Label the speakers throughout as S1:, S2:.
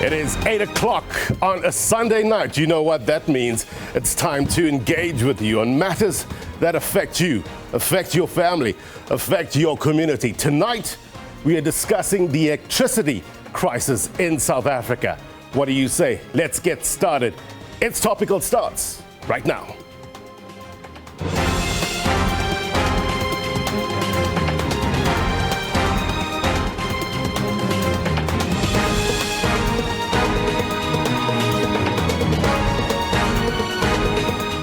S1: It is 8 o'clock on a Sunday night. You know what that means. It's time to engage with you on matters that affect you, affect your family, affect your community. Tonight, we are discussing the electricity crisis in South Africa. What do you say? Let's get started. It's Topical starts right now.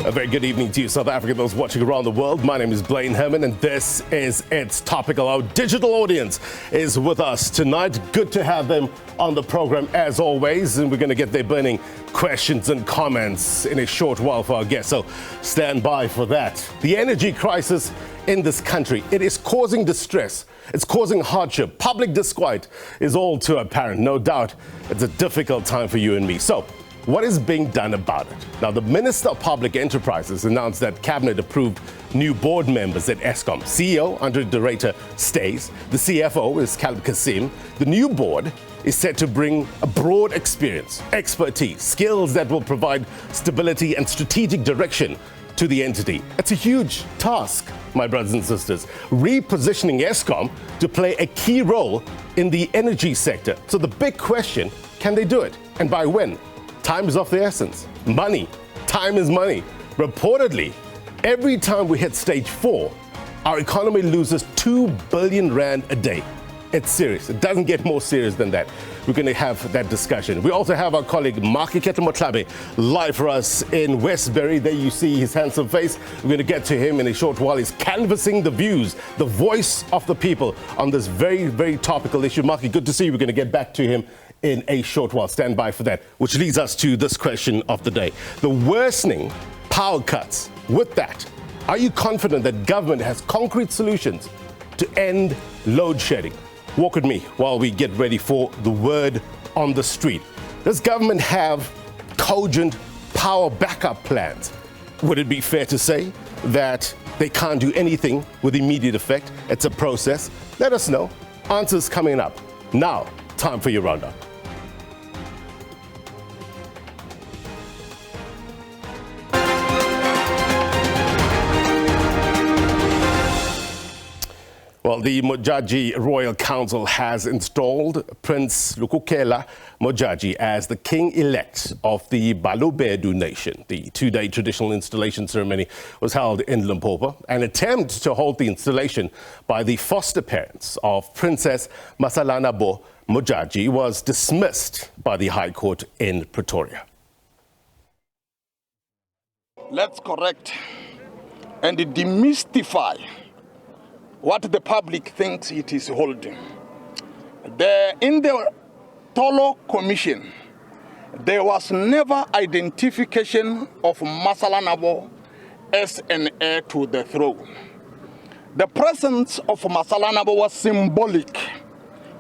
S1: A very good evening to you, South Africa, those watching around the world. My name is Blaine Herman, and this is It's Topical. Our digital audience is with us tonight. Good to have them on the program, as always, and we're going to get their burning questions and comments in a short while for our guests, so stand by for that. The energy crisis in this country, it is causing distress. It's causing hardship. Public disquiet is all too apparent. No doubt it's a difficult time for you and me. So, what is being done about it? Now, the Minister of Public Enterprises announced that Cabinet approved new board members at Eskom. CEO, Andre Director, stays. The CFO is Caleb Kasim. The new board is set to bring a broad experience, expertise, skills that will provide stability and strategic direction to the entity. It's a huge task, my brothers and sisters, repositioning Eskom to play a key role in the energy sector. So the big question, can they do it? And by when? Time is of the essence. Money. Time is money. Reportedly, every time we hit stage 4, our economy loses 2 billion rand a day. It's serious. It doesn't get more serious than that. We're going to have that discussion. We also have our colleague Matshela Koko live for us in Westbury. There you see his handsome face. We're going to get to him in a short while. He's canvassing the views, the voice of the people on this very, very topical issue. Matshela, good to see you. We're going to get back to him in a short while. Stand by for that, which leads us to this question of the day. The worsening power cuts. With that, are you confident that government has concrete solutions to end load shedding? Walk with me while we get ready for the word on the street. Does government have cogent power backup plans? Would it be fair to say that they can't do anything with immediate effect? It's a process. Let us know. Answers coming up. Now, time for your roundup. Well, the Mojaji Royal Council has installed Prince Lukukela Mojaji as the king-elect of the Balobedu Nation. The two-day traditional installation ceremony was held in Limpopo. An attempt to hold the installation by the foster parents of Princess Masalanabo Mojaji was dismissed by the High Court in Pretoria.
S2: Let's correct and demystify what the public thinks it is holding. In the Tolo Commission, there was never identification of Masalanabo as an heir to the throne. The presence of Masalanabo was symbolic.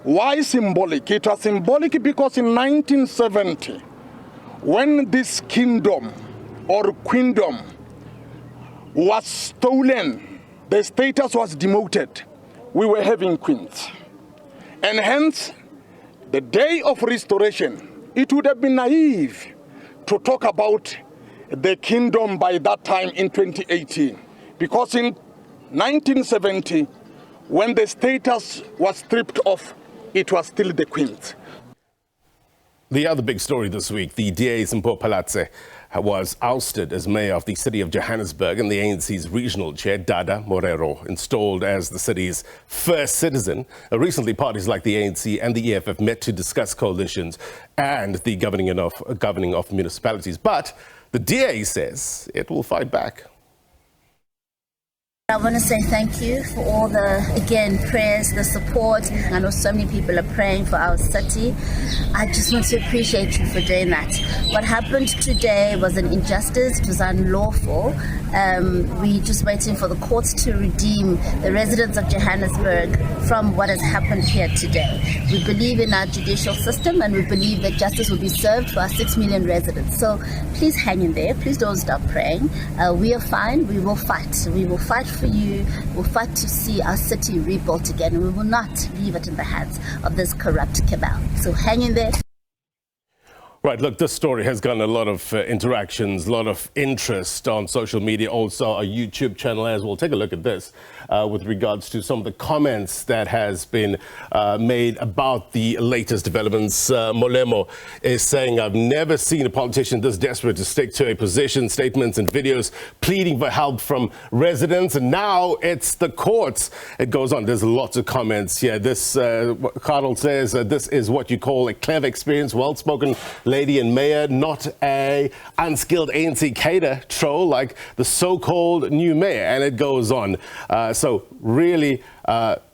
S2: Why symbolic? It was symbolic because in 1970, when this kingdom or queendom was stolen, the status was demoted. We were having queens. And hence, the day of restoration, it would have been naive to talk about the kingdom by that time in 2018. Because in 1970, when the status was stripped off, it was still the queens.
S1: The other big story this week, the DA Simpho Palatse was ousted as mayor of the city of Johannesburg, and the ANC's regional chair, Dada Morero, installed as the city's first citizen. Recently, parties like the ANC and the EFF met to discuss coalitions and the governing of municipalities. But the DA says it will fight back.
S3: I want to say thank you for all the, again, prayers, the support. I know so many people are praying for our city. I just want to appreciate you for doing that. What happened today was an injustice. It was unlawful. We're just waiting for the courts to redeem the residents of Johannesburg from what has happened here today. We believe in our judicial system, and we believe that justice will be served for our 6 million residents. So please hang in there. Please don't stop praying. We are fine. We will fight. We will fight for you. We'll fight to see our city rebuilt again, and we will not leave it in the hands of this corrupt cabal. So hang in there.
S1: Right, look, this story has gotten a lot of interactions, a lot of interest on social media, also our YouTube channel as well. Take a look at this with regards to some of the comments that has been made about the latest developments. Molemo is saying, I've never seen a politician this desperate to stick to a position, statements and videos pleading for help from residents, and now it's the courts. It goes on. There's lots of comments here. This, Carl says, this is what you call a clever experience, well-spoken lady and mayor, not a unskilled ANC cater troll like the so-called new mayor. And it goes on. So really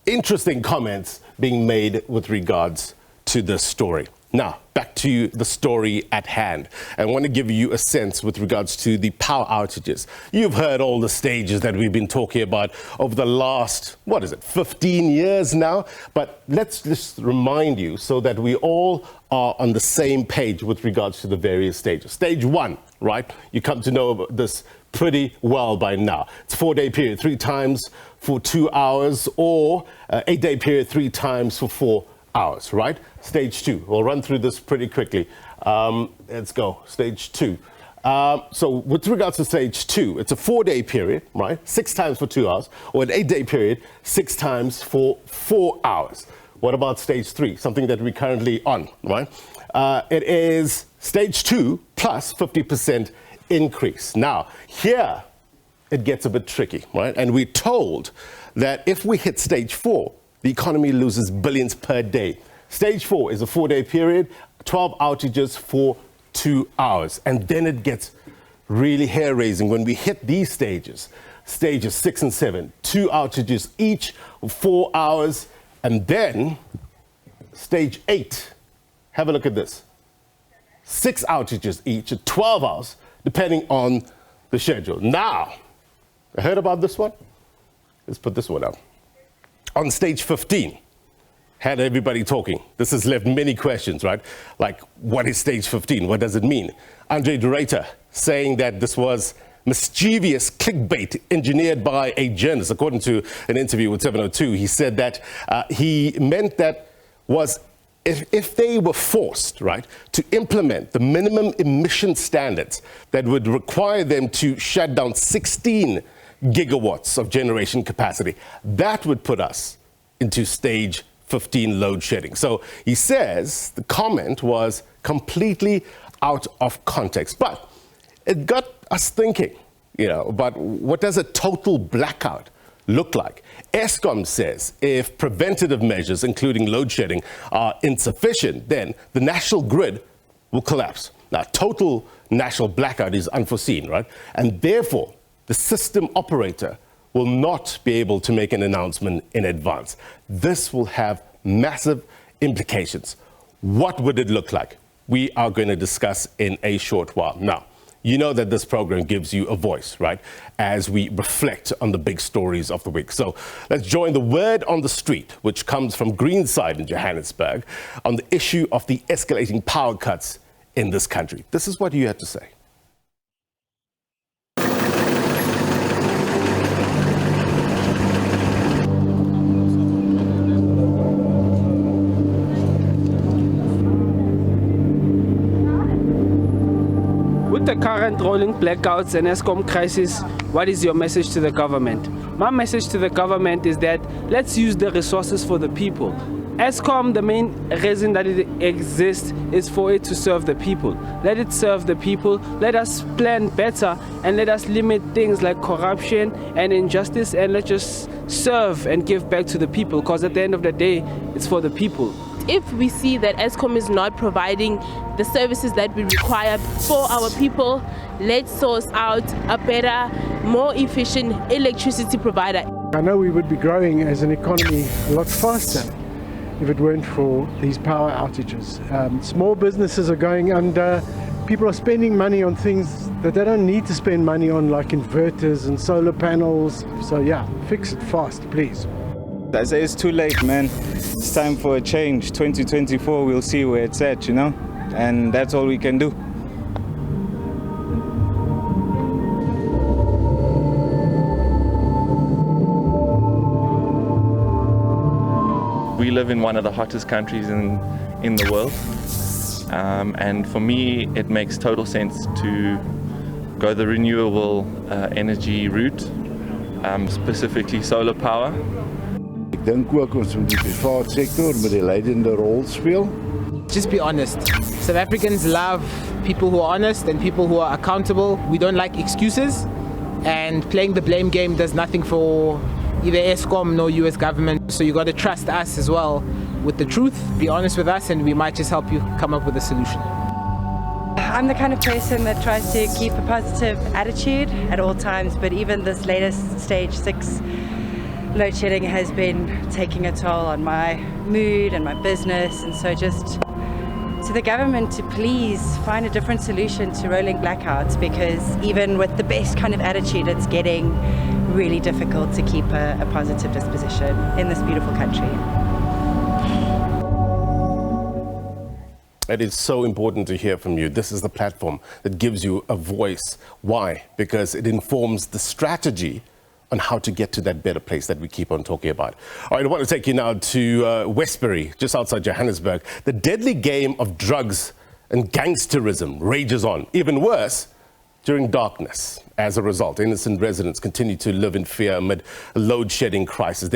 S1: interesting comments being made with regards to this story. Now, back to the story at hand. I want to give you a sense with regards to the power outages. You've heard all the stages that we've been talking about over the last, 15 years now? But let's just remind you so that we all are on the same page with regards to the various stages. Stage one, right? You come to know this pretty well by now. It's a 4-day period, 3 times for 2 hours, or 8-day period, 3 times for 4 hours, right? Stage 2. We'll run through this pretty quickly. Let's go. Stage 2. So with regards to stage 2, it's a 4-day period, right? 6 times for 2 hours, or an 8-day period, 6 times for 4 hours. What about stage 3? Something that we're currently on, right? It is stage 2 plus 50% increase. Now, here it gets a bit tricky, right? And we're told that if we hit stage 4, the economy loses billions per day. Stage 4 is a 4-day period, 12 outages for 2 hours. And then it gets really hair-raising when we hit these stages. Stages 6 and 7, 2 outages each, 4 hours. And then stage 8, have a look at this. 6 outages each at 12 hours, depending on the schedule. Now, I heard about this one? Let's put this one up. On stage 15, had everybody talking. This has left many questions, right? Like, what is stage 15? What does it mean? Andre Durator saying that this was mischievous clickbait engineered by a journalist. According to an interview with 702, he said that he meant that was if they were forced, right, to implement the minimum emission standards that would require them to shut down 16 gigawatts of generation capacity, that would put us into stage 15 load shedding. So he says the comment was completely out of context, but it got us thinking, about what does a total blackout look like? Eskom says if preventative measures, including load shedding, are insufficient, then the national grid will collapse. Now, total national blackout is unforeseen, right? And therefore, the system operator will not be able to make an announcement in advance. This will have massive implications. What would it look like? We are going to discuss in a short while. Now, you know that this program gives you a voice, right, as we reflect on the big stories of the week. So let's join the word on the street, which comes from Greenside in Johannesburg, on the issue of the escalating power cuts in this country. This is what you had to say.
S4: The current rolling blackouts and Eskom crisis, what is your message to the government? My message to the government is that let's use the resources for the people. Eskom, the main reason that it exists is for it to serve the people. Let it serve the people, let us plan better, and let us limit things like corruption and injustice, and let's just serve and give back to the people, because at the end of the day, it's for the people.
S5: If we see that Eskom is not providing the services that we require for our people, let's source out a better, more efficient electricity provider.
S6: I know we would be growing as an economy a lot faster if it weren't for these power outages. Small businesses are going under. People are spending money on things that they don't need to spend money on, like inverters and solar panels. So yeah, fix it fast, please.
S7: I say it's too late, man. It's time for a change. 2024, we'll see where it's at, and that's all we can do.
S8: We live in one of the hottest countries in the world. And for me, it makes total sense to go the renewable energy route, specifically solar power.
S9: Ek dink ook ons moet die private sektor met die leidende rol speel.
S10: Just be honest. South Africans love people who are honest and people who are accountable. We don't like excuses, and playing the blame game does nothing for either Eskom nor US government. So you got to trust us as well with the truth, be honest with us, and we might just help you come up with a solution.
S11: I'm the kind of person that tries to keep a positive attitude at all times, but even this latest stage 6 load shedding has been taking a toll on my mood and my business, and so just to the government to please find a different solution to rolling blackouts, because even with the best kind of attitude, it's getting really difficult to keep a positive disposition in this beautiful country.
S1: It is so important to hear from you. This is the platform that gives you a voice. Why? Because it informs the strategy on how to get to that better place that we keep on talking about. All right, I want to take you now to Westbury, just outside Johannesburg. The deadly game of drugs and gangsterism rages on. Even worse, during darkness. As a result, innocent residents continue to live in fear amid a load-shedding crisis.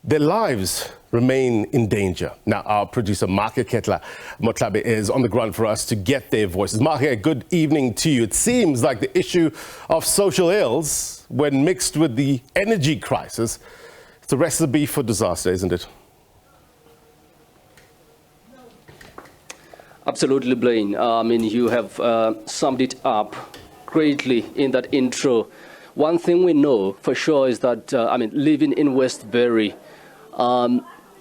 S1: Their lives remain in danger. Now, our producer, Marke Ketla Motlabe, is on the ground for us to get their voices. Marke, good evening to you. It seems like the issue of social ills, when mixed with the energy crisis, it's a recipe for disaster, isn't it?
S12: Absolutely, Blaine. I mean, you have summed it up greatly in that intro. One thing we know for sure is that, living in Westbury,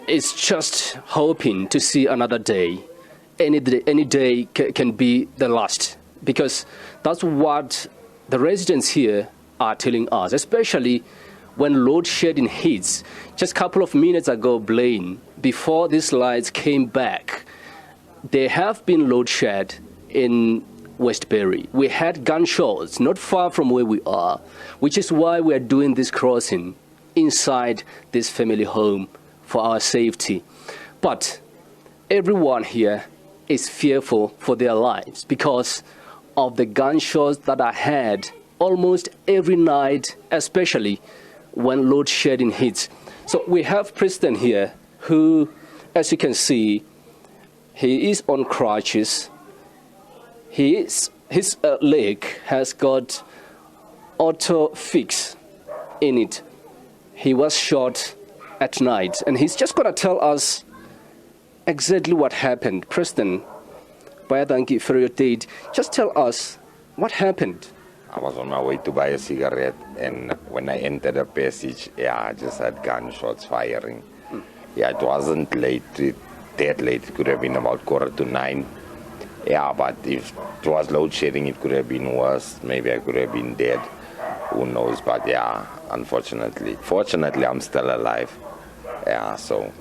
S12: is just hoping to see another day. Any day can be the last, because that's what the residents here are telling us, especially when load shedding hits. Just a couple of minutes ago, Blaine, before these lights came back, there have been load shed in Westbury. We had gunshots not far from where we are, which is why we are doing this crossing inside this family home for our safety. But everyone here is fearful for their lives because of the gunshots that are heard almost every night, especially when load shedding hits. So we have Preston here who, as you can see, he is on crutches. His leg has got auto fix in it. He was shot at night, and he's just going to tell us exactly what happened. Preston, thank you for your date. Just tell us what happened.
S13: I was on my way to buy a cigarette, and when I entered the passage, I just had gunshots firing. It wasn't late, that late. It could have been about 8:45. But if it was load shedding, it could have been worse. Maybe I could have been dead. Who knows? But fortunately, I'm still alive. So.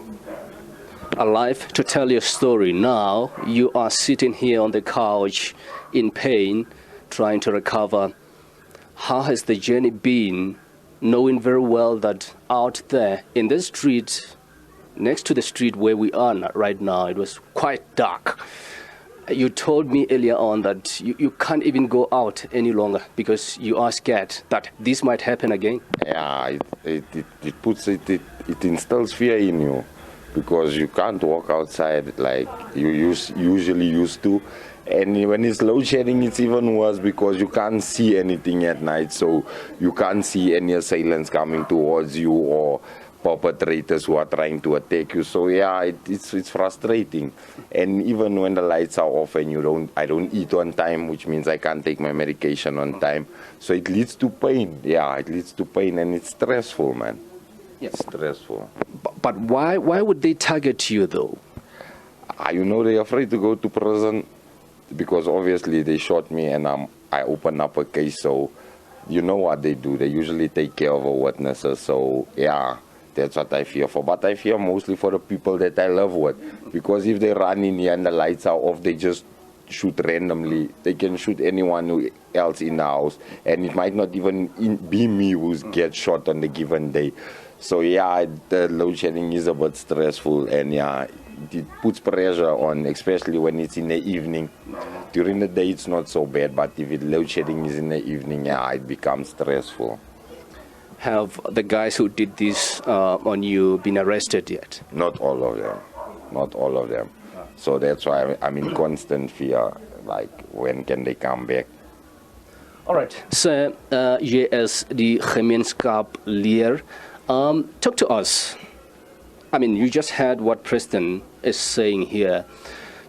S12: Alive to tell your story. Now you are sitting here on the couch in pain, trying to recover. How has the journey been, knowing very well that out there in the street, next to the street where we are right now, it was quite dark. You told me earlier on that you can't even go out any longer because you are scared that this might happen again.
S13: It instills fear in you, because you can't walk outside like you usually used to. And when it's load shedding, it's even worse because you can't see anything at night. So you can't see any assailants coming towards you or perpetrators who are trying to attack you. So it's frustrating. And even when the lights are off and I don't eat on time, which means I can't take my medication on time. So it leads to pain. It leads to pain, and it's stressful, man.
S12: Yes.
S13: It's stressful.
S12: But why would they target you though?
S13: They're afraid to go to prison because obviously they shot me and I opened up a case. So you know what they do. They usually take care of our witnesses. So that's what I fear for. But I fear mostly for the people that I live with, because if they run in here and the lights are off, they just shoot randomly. They can shoot anyone else in the house, and it might not even be me who gets shot on the given day. So the load shedding is a bit stressful, and it puts pressure on, especially when it's in the evening. During the day, it's not so bad, but if it load shedding is in the evening, yeah, it becomes stressful.
S12: Have the guys who did this on you been arrested yet?
S13: Not all of them. Not all of them. So that's why I'm in constant fear, like, when can they come back?
S12: All right. So, jy is die gemeenskap leer. Talk to us. I mean, you just heard what Preston is saying here,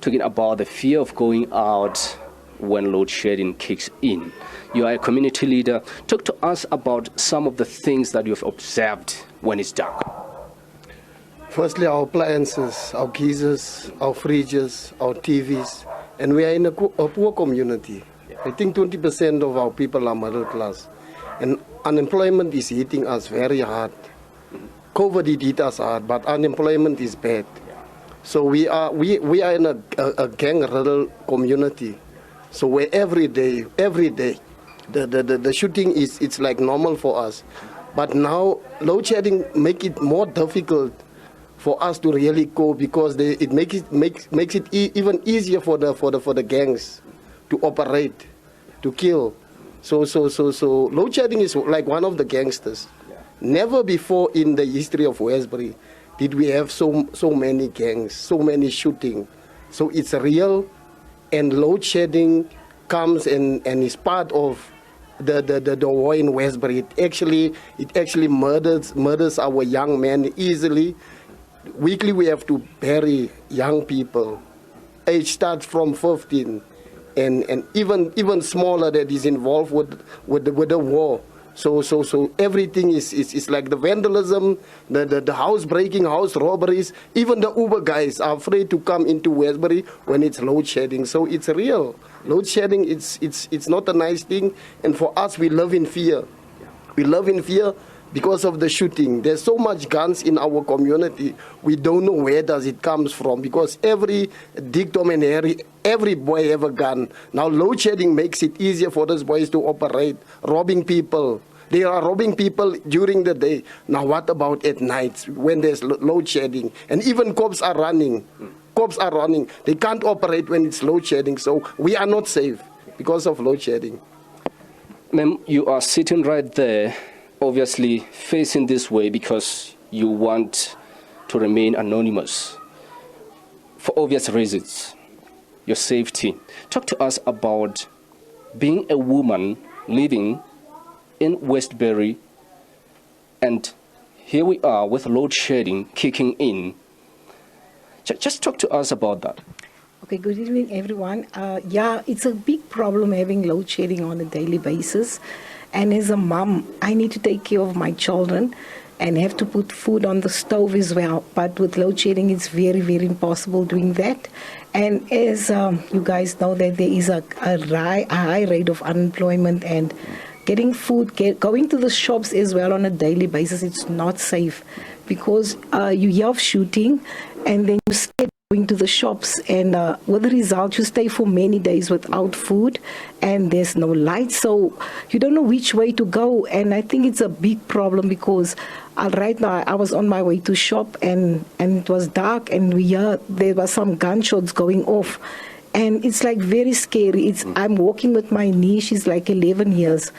S12: talking about the fear of going out when load shedding kicks in. You are a community leader. Talk to us about some of the things that you've observed when it's dark.
S14: Firstly, our appliances, our geysers, our fridges, our TVs, and we are in a poor community. I think 20% of our people are middle class, and unemployment is hitting us very hard. COVID hit us hard, but unemployment is bad. So we are in a gang-riddled community. So where every day, the shooting it's like normal for us. But now load shedding make it more difficult for us to really go, because it makes it even easier for the gangs to operate, to kill. So load shedding is like one of the gangsters. Never before in the history of Westbury did we have so many gangs, so many shooting. So it's real, and load shedding comes and is part of the war in Westbury. It actually murders our young men easily. Weekly we have to bury young people. Age starts from 15, and even smaller that is involved with the war. So everything is like the vandalism, the house breaking, house robberies. Even the Uber guys are afraid to come into Westbury when it's load shedding. So it's real. Load shedding, it's not a nice thing. And for us, we live in fear. We live in fear because of the shooting. There's so much guns in our community. We don't know where does it comes from, because every Dick, Tom and Harry, every boy have a gun. Now load shedding makes it easier for those boys to operate, robbing people. They are robbing people during the day. Now what about at night when there's load shedding? And even cops are running. Cops are running. They can't operate when it's load shedding. So we are not safe because of load shedding.
S12: Ma'am, you are sitting right there, obviously facing this way because you want to remain anonymous for obvious reasons, your safety. Talk to us about being a woman living in Westbury, and here we are with load shedding kicking in. Just talk to us about that.
S15: Okay, good evening everyone. Yeah, it's a big problem having load shedding on a daily basis. And as a mom, I need to take care of my children and have to put food on the stove as well. But with load shedding, it's very, very impossible doing that. And as you guys know, that there is a high rate of unemployment, and getting food, going to the shops as well on a daily basis, it's not safe, because you hear of shooting and then you stay going to the shops, and with the result, you stay for many days without food, and there's no light, so you don't know which way to go. And I think it's a big problem, because right now I was on my way to shop, and it was dark, and there were some gunshots going off, and it's like very scary. I'm walking with my niece, she's like 11 years,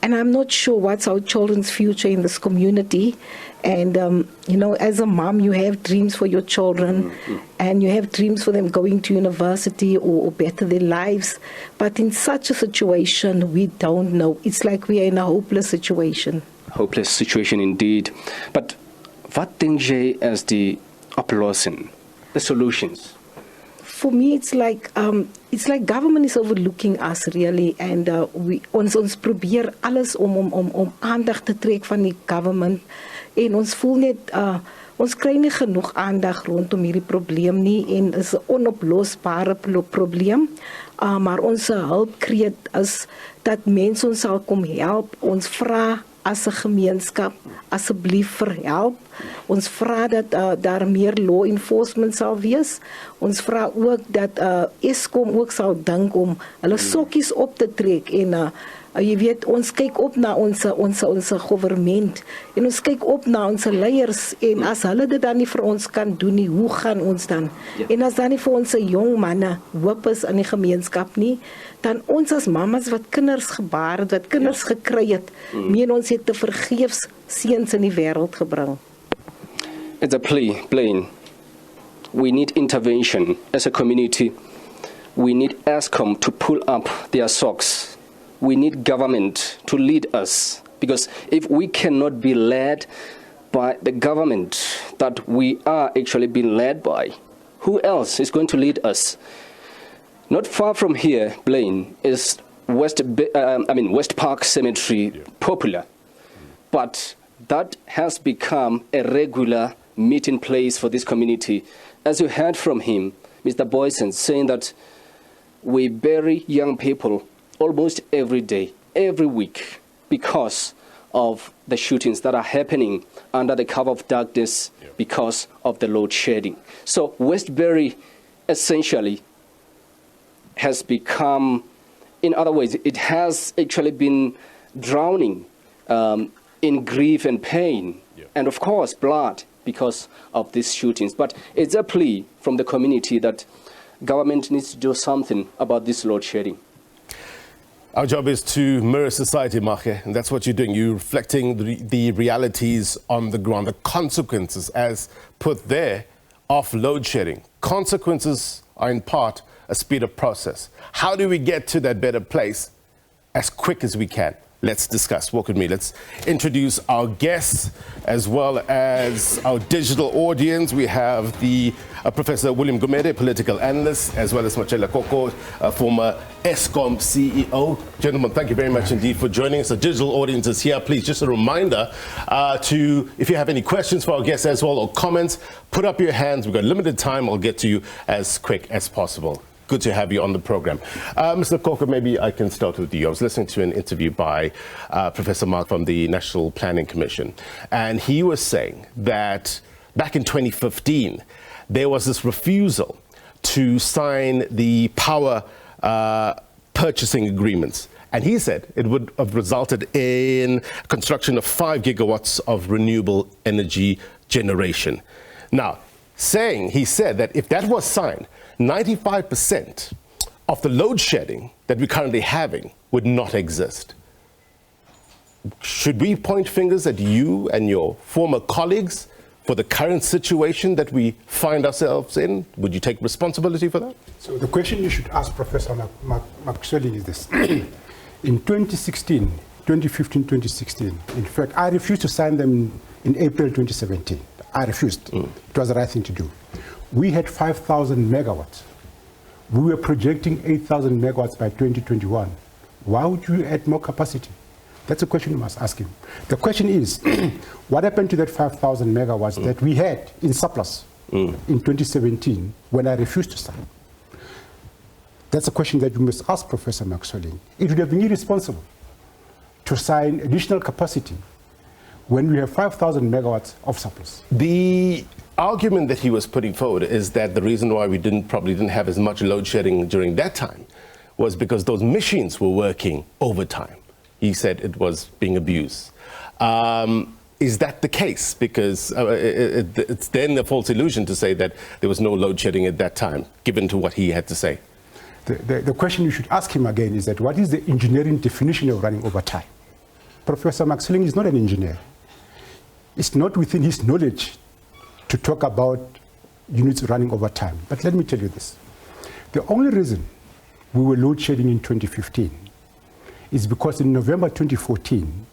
S15: and I'm not sure what's our children's future in this community. And, you know, as a mom, you have dreams for your children, and you have dreams for them going to university or better their lives. But in such a situation, we don't know. It's like we are in a hopeless situation.
S12: Hopeless situation indeed. But what think you as the oplossing, the solutions?
S15: For me, it's like government is overlooking us really, and ons probeer alles om aandag te trek van die government, en ons voel net ons kry nie genoeg aandag rondom hierdie probleem nie, en is 'n onoplosbare probleem, maar ons hulpkreet is dat mense ons sal kom help. Ons vra as 'n gemeenskap asseblief vir help. Ons vra dat daar meer law enforcement sal wees. Ons vra ook dat Eskom ook sal dink om hulle sokkies op te trek en jy weet, ons kyk op na ons government en ons kyk op na ons leiers en as hulle dit dan nie vir ons kan doen nie, hoe gaan ons dan? En as dan nie vir ons jong manne hoop is in die gemeenskap nie, dan ons as mamas wat kinders gebaar het, wat kinders gekry het, meen ons het te vergeefs seuns in die wêreld gebring.
S12: It's a plea, plain. We need intervention as a community. We need Eskom to pull up their socks. We need government to lead us, because if we cannot be led by the government that we are actually being led by, who else is going to lead us? Not far from here, Blaine, is West Park Cemetery, popular, but that has become a regular meeting place for this community. As you heard from him, Mr. Boysen, saying that we bury young people almost every day, every week, because of the shootings that are happening under the cover of darkness because of the load shedding. So Westbury essentially has become, in other words, it has actually been drowning in grief and pain, and of course blood because of these shootings. But it's a plea from the community that government needs to do something about this load shedding.
S1: Our job is to mirror society, Mache, and that's what you're doing. You're reflecting the realities on the ground, the consequences as put there of load shedding. Consequences are in part a speed of process. How do we get to that better place as quick as we can? Let's discuss. Walk with me. Let's introduce our guests as well as our digital audience. We have the Professor William Gumede, political analyst, as well as Matshela Koko, former Eskom CEO. Gentlemen, thank you very much indeed for joining us. The digital audience is here. Please, just a reminder if you have any questions for our guests as well or comments, put up your hands. We've got limited time. I'll get to you as quick as possible. Good to have you on the program. Mr. Koko, maybe I can start with you. I was listening to an interview by Professor Mark from the National Planning Commission, and he was saying that back in 2015, there was this refusal to sign the power purchasing agreements. And he said it would have resulted in construction of 5 gigawatts of renewable energy generation. Now, he said that if that was signed, 95% of the load shedding that we're currently having would not exist. Should we point fingers at you and your former colleagues for the current situation that we find ourselves in? Would you take responsibility for that?
S16: So the question you should ask Professor Matshela is this. In 2015, 2016, in fact, I refused to sign them in April 2017. I refused. It was the right thing to do. We had 5,000 megawatts. We were projecting 8,000 megawatts by 2021. Why would you add more capacity? That's a question you must ask him. The question is, what happened to that 5,000 megawatts that we had in surplus in 2017 when I refused to sign? That's a question that you must ask Professor Matshela. It would have been irresponsible to sign additional capacity when we have 5,000 megawatts of surplus.
S1: The argument that he was putting forward is that the reason why we probably didn't have as much load shedding during that time was because those machines were working overtime. He said it was being abused. Is that the case? Because it's then a false illusion to say that there was no load shedding at that time, given to what he had to say.
S16: The question you should ask him again is that what is the engineering definition of running overtime? Professor Matshela is not an engineer. It's not within his knowledge to talk about units running over time. But let me tell you this. The only reason we were load shedding in 2015 is because in November 2014,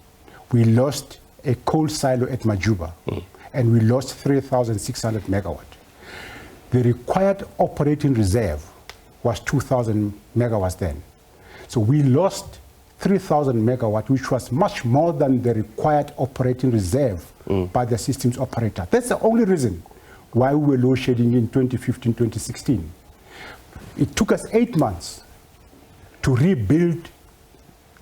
S16: we lost a coal silo at Majuba, and we lost 3,600 megawatt. The required operating reserve was 2,000 megawatts then. So we lost 3,000 megawatt, which was much more than the required operating reserve by the systems operator. That's the only reason why we were load shedding in 2015, 2016. It took us 8 months to rebuild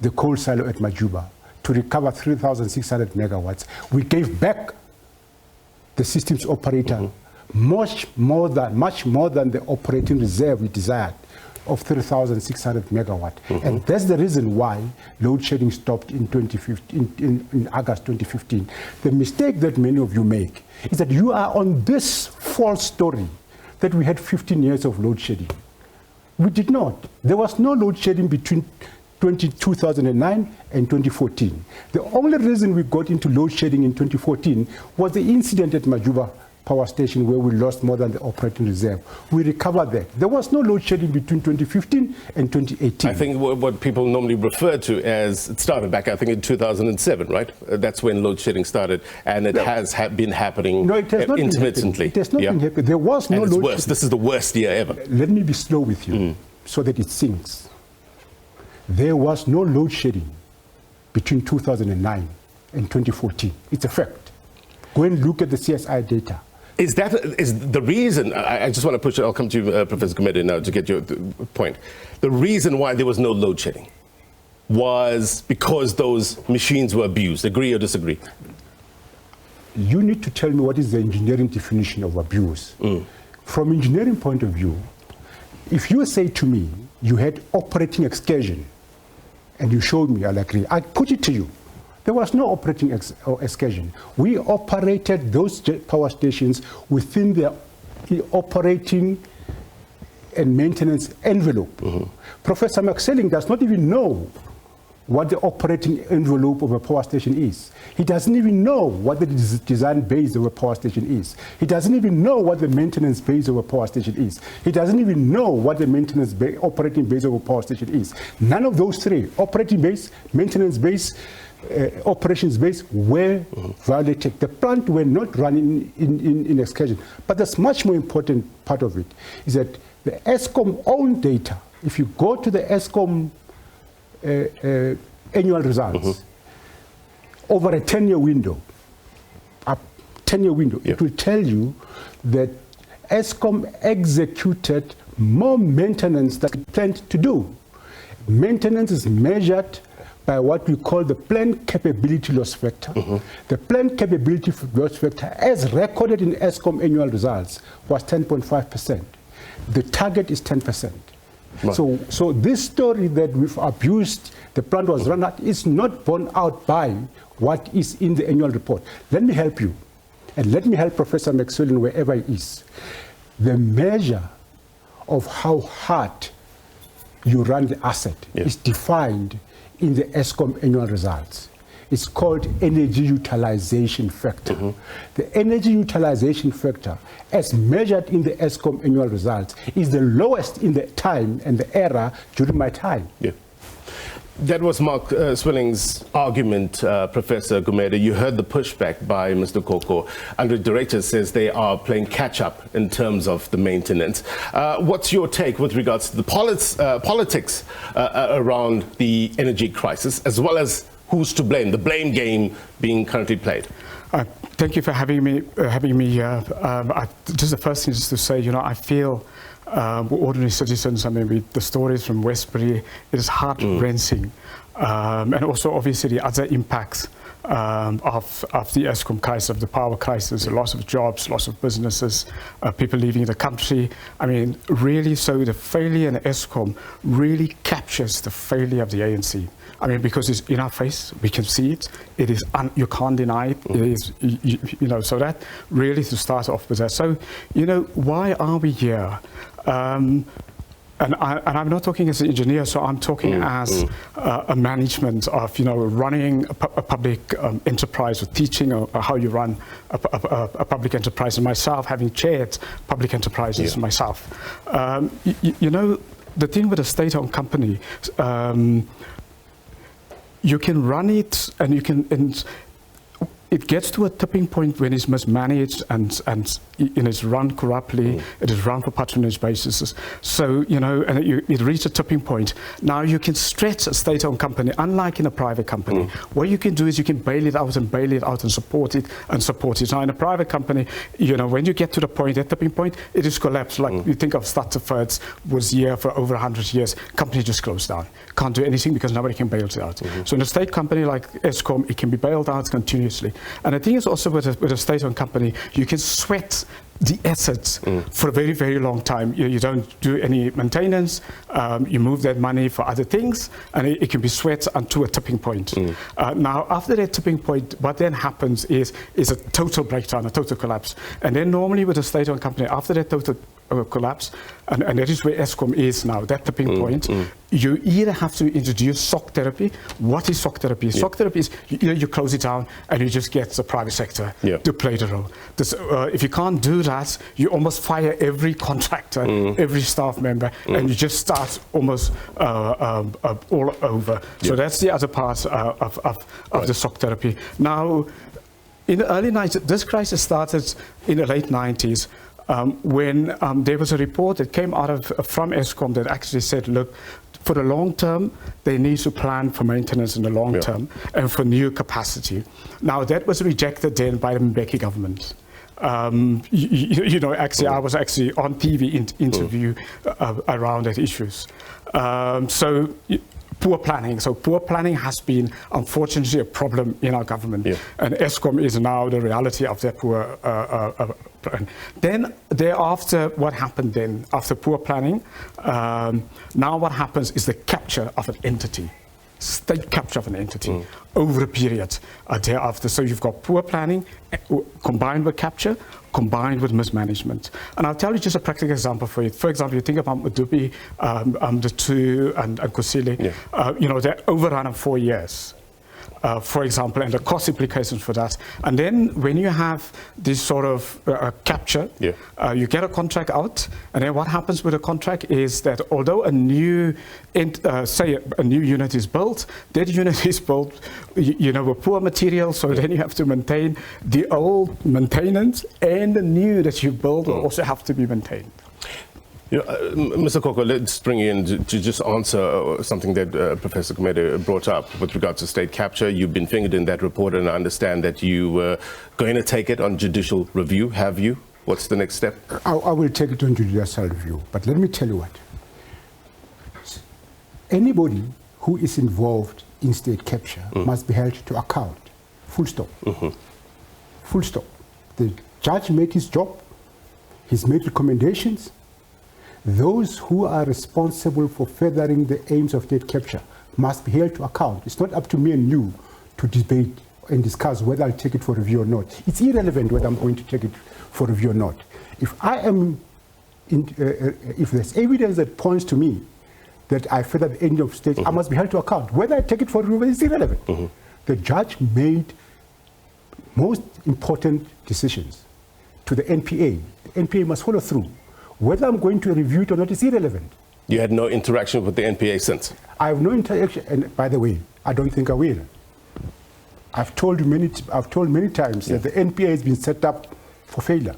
S16: the coal silo at Majuba to recover 3,600 megawatts. We gave back the systems operator much more than the operating reserve we desired of 3,600 megawatt. And that's the reason why load shedding stopped in 2015, in August 2015. The mistake that many of you make is that you are on this false story that we had 15 years of load shedding. We did not. There was no load shedding between 2009 and 2014. The only reason we got into load shedding in 2014 was the incident at Majuba Power Station where we lost more than the operating reserve. We recovered that. There was no load shedding between 2015 and 2018.
S1: I think what people normally refer to as, it started back, I think, in 2007, right? That's when load shedding started, and it has been happening intermittently.
S16: It has not been happening. There was no load shedding.
S1: This is the worst year ever.
S16: Let me be slow with you so that it sinks. There was no load shedding between 2009 and 2014. It's a fact. Go and look at the CSI data.
S1: Is the reason, I just want to push it, I'll come to you, Professor Gumede, now to get your point. The reason why there was no load shedding was because those machines were abused. Agree or disagree?
S16: You need to tell me what is the engineering definition of abuse. From engineering point of view, if you say to me, you had operating excursion, and you showed me, I'll agree. I put it to you. There was no operating excursion. We operated those power stations within the operating and maintenance envelope. Professor Matshela does not even know what the operating envelope of a power station is. He doesn't even know what the design base of a power station is. He doesn't even know what the maintenance base of a power station is. He doesn't even know what the maintenance operating base of a power station is. None of those three, operating base, maintenance base, operations base, were violated. The plant were not running in excursion. But the much more important part of it is that the Eskom own data, if you go to the Eskom annual results, over a 10-year window, it will tell you that Eskom executed more maintenance than it planned to do. Maintenance is measured by what we call the planned capability loss factor. The planned capability loss factor, as recorded in Eskom annual results, was 10.5%. The target is 10%. Right. So this story that we've abused, the plant was run out, is not borne out by what is in the annual report. Let me help you, and let me help Professor Matshela wherever he is. The measure of how hard you run the asset is defined in the Eskom annual results. It's called energy utilization factor. The energy utilization factor, as measured in the Eskom annual results, is the lowest in the time and the era during my time.
S1: That was Mark Swilling's argument, Professor Gumede. You heard the pushback by Mr. Koko. Andre Director says they are playing catch-up in terms of the maintenance. What's your take with regards to the politics around the energy crisis, as well as who's to blame, the blame game being currently played?
S17: Thank you for having me here. Just the first thing is to say, I feel ordinary citizens, the stories from Westbury, it is heart-wrenching. And also, obviously, the other impacts of the Eskom crisis, of the power crisis, the loss of jobs, loss of businesses, people leaving the country. Really, so the failure in Eskom really captures the failure of the ANC. Because it's in our face, we can see it. It is, you can't deny it. It is, so that really to start off with that. So, why are we here? And I'm not talking as an engineer, so I'm talking as a management of, running a public enterprise, or teaching how you run a public enterprise, and myself having chaired public enterprises myself. The thing with a state-owned company, you can run it, and you can, and it gets to a tipping point when it's mismanaged and it's run corruptly. It is run for patronage basis. So, and it reaches a tipping point. Now you can stretch a state-owned company, unlike in a private company. What you can do is you can bail it out and bail it out and support it and support it. Now in a private company, when you get to the point, that tipping point, it is collapsed. Like you think of Stadttevaarts was here for over 100 years. Company just closed down. Can't do anything because nobody can bail it out. So in a state company like Eskom, it can be bailed out continuously. And the thing is also with a state-owned company, you can sweat the assets for a very, very long time. You don't do any maintenance, you move that money for other things, and it can be sweat unto a tipping point. Now, after that tipping point, what then happens is a total breakdown, a total collapse. And then normally with a state-owned company, after that total collapse, and that is where Eskom is now, that tipping point, you either have to introduce shock therapy. What is shock therapy? Shock therapy is you close it down and you just get the private sector to play the role. If you can't do that, you almost fire every contractor, every staff member, and you just start almost all over. So that's the other part of the shock therapy. Now, in the early 90s, this crisis started in the late 90s, when there was a report that came out from Eskom that actually said, look, for the long term, they need to plan for maintenance in the long term and for new capacity. Now, that was rejected then by the Mbeki government. You know, actually, I was actually on TV interview around that issues. So poor planning. So poor planning has been, unfortunately, a problem in our government. And Eskom is now the reality of that poor plan. Then thereafter, what happened then after poor planning? Now what happens is the capture of an entity. State capture of an entity over a period thereafter. So you've got poor planning combined with capture, combined with mismanagement. And I'll tell you just a practical example for you. For example, you think about Madubi, the two, and Kusile, you know, they're overrun of 4 years. For example, and the cost implications for that. And then when you have this sort of capture, you get a contract out, and then what happens with a contract is that although a new, say a new unit is built, that unit is built, you know, with poor material, so then you have to maintain the old maintenance, and the new that you build will also have to be maintained.
S1: You know, Mr. Koko, let's bring you in to just answer something that Professor Gumede brought up with regards to state capture. You've been fingered in that report, and I understand that you were going to take it on judicial review. Have you? What's the next step?
S16: I will take it on judicial review, but let me tell you what. Anybody who is involved in state capture must be held to account. Full stop. Full stop. The judge made his job. He's made recommendations. Those who are responsible for furthering the aims of state capture must be held to account. It's not up to me and you to debate and discuss whether I'll take it for review or not. It's irrelevant whether I'm going to take it for review or not. If I am, if there's evidence that points to me that I furthered the end of state, I must be held to account. Whether I take it for review is irrelevant. The judge made most important decisions to the NPA. The NPA must follow through. Whether I'm going to review it or not is irrelevant.
S1: You had no interaction with the NPA since?
S16: I have no interaction, and by the way, I don't think I will. I've told many times that the NPA has been set up for failure.